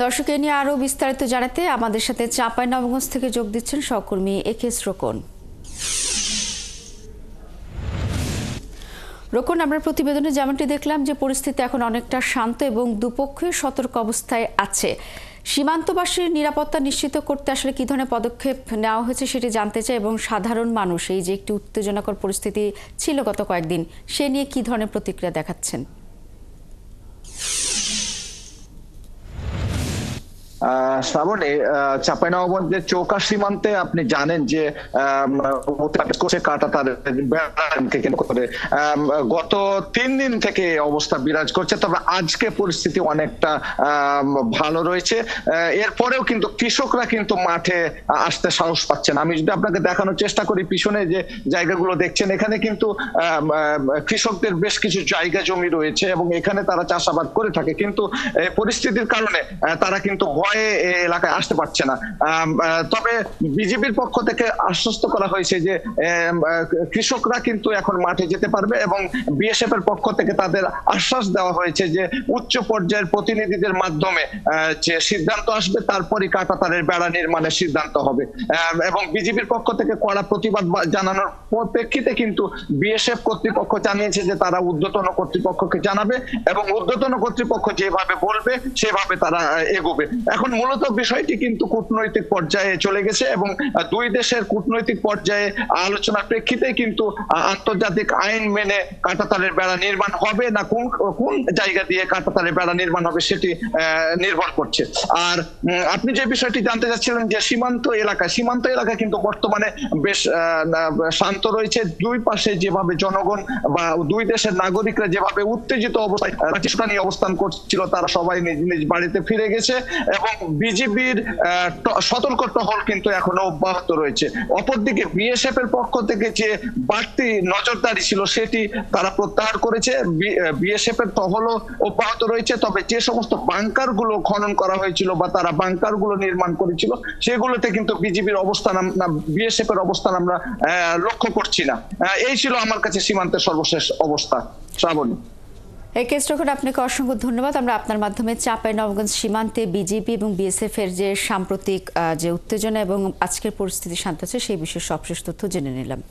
দর্শক এ নিয়ে আরো বিস্তারিত জানাতে আমাদের সাথে চাঁপাইনবাবগঞ্জ থেকে যোগ দিচ্ছেন সহকর্মী একেএস রোকন। রোকন, আমরা প্রতিবেদনে যেমনটি দেখলাম যে পরিস্থিতি এখন অনেকটা শান্ত এবং দুপক্ষই সতর্ক অবস্থায় আছে। সীমান্তবাসীর নিরাপত্তা নিশ্চিত করতে আসলে কি ধরনের পদক্ষেপ নেওয়া হয়েছে সেটি জানতে চাই, এবং সাধারণ মানুষ এই যে একটি উত্তেজনাকর পরিস্থিতি ছিল গত কয়েকদিন, সে নিয়ে কি ধরনের প্রতিক্রিয়া দেখাচ্ছেন? শ্রাবণী, চাঁপাইনবাবগঞ্জের চৌকা সীমান্তে আপনি জানেন যে গত 3 দিন থেকে অবস্থা বিরাজ করছে, তবে আজকে পরিস্থিতি অনেকটা ভালো রয়েছে। এরপরেও কিন্তু কৃষকরা কিন্তু মাঠে আসতে সাহস পাচ্ছেন। আমি যদি আপনাকে দেখানোর চেষ্টা করি, পিছনে যে জায়গাগুলো দেখছেন, এখানে কিন্তু কৃষকদের বেশ কিছু জায়গা জমি রয়েছে এবং এখানে তারা চাষাবাদ করে থাকে, কিন্তু পরিস্থিতির কারণে তারা কিন্তু এলাকায় আসতে পারছে না। তবে বিজেপির পক্ষ থেকে আশ্বস্ত করা হয়েছে যে কৃষকরা কিন্তু এখন মাঠে যেতে পারবে, এবং বিএসএফ এর পক্ষ থেকে তাদের আশ্বাস দেওয়া হয়েছে যে উচ্চ পর্যায়ের প্রতিনিধিদের মাধ্যমে যে সিদ্ধান্ত আসবে তারপরই কাঁটাতারের বেড়া নির্মাণের সিদ্ধান্ত হবে। এবং বিজেপির পক্ষ থেকে কড়া প্রতিবাদ জানানোর প্রেক্ষিতে কিন্তু বিএসএফ কর্তৃপক্ষ জানিয়েছে যে তারা ঊর্ধ্বতন কর্তৃপক্ষকে জানাবে এবং ঊর্ধ্বতন কর্তৃপক্ষ যেভাবে বলবে সেভাবে তারা এগোবে। এখন মূলত বিষয়টি কিন্তু কূটনৈতিক পর্যায়ে চলে গেছে এবং দুই দেশের কূটনৈতিক পর্যায়ে আলোচনার প্রেক্ষিতে কিন্তু আন্তর্জাতিক আইন মেনে কাঁটাতারের বেড়া নির্মাণ হবে না কোন জায়গা দিয়ে কাঁটাতারের বেড়া নির্মাণ হবে সেটি নির্ভর করছে। আর আপনি যে বিষয়টি জানতে চাচ্ছিলেন যে সীমান্ত এলাকা কিন্তু বর্তমানে বেশ শান্ত রয়েছে। দুই পাশে যেভাবে জনগণ বা দুই দেশের নাগরিকরা যেভাবে উত্তেজিত অবস্থায় পাকিস্তানি অবস্থান করছিল, তারা সবাই নিজ নিজ বাড়িতে ফিরে গেছে এবং বিজেপির সতর্ক টহল কিন্তু এখনো অব্যাহত রয়েছে। অপরদিকে বিএসএফ এর পক্ষ থেকে যে বাড়তি নজরদারি ছিল সেটি তারা প্রত্যাহার করেছে। বিএসএফ এর টহলও অব্যাহত রয়েছে, তবে যে সমস্ত বাংকার গুলো খনন করা হয়েছিল বা তারা বাংকার গুলো নির্মাণ করেছিল সেগুলোতে কিন্তু বিজেপির অবস্থান, বিএসএফ এর অবস্থান আমরা লক্ষ্য করছি না। এই ছিল আমার কাছে সীমান্তের সর্বশেষ অবস্থা। শ্রাবণী, একেএস রোকন, আপনাকে অসংখ্য ধন্যবাদ। আমরা আপনার মাধ্যমে চাঁপাইনবাবগঞ্জ সীমান্তে বিজেপি এবং বিএসএফ এর যে সাম্প্রতিক যে উত্তেজনা এবং আজকের পরিস্থিতি শান্ত আছে সেই বিষয়ে সবশেষ তথ্য জেনে নিলাম।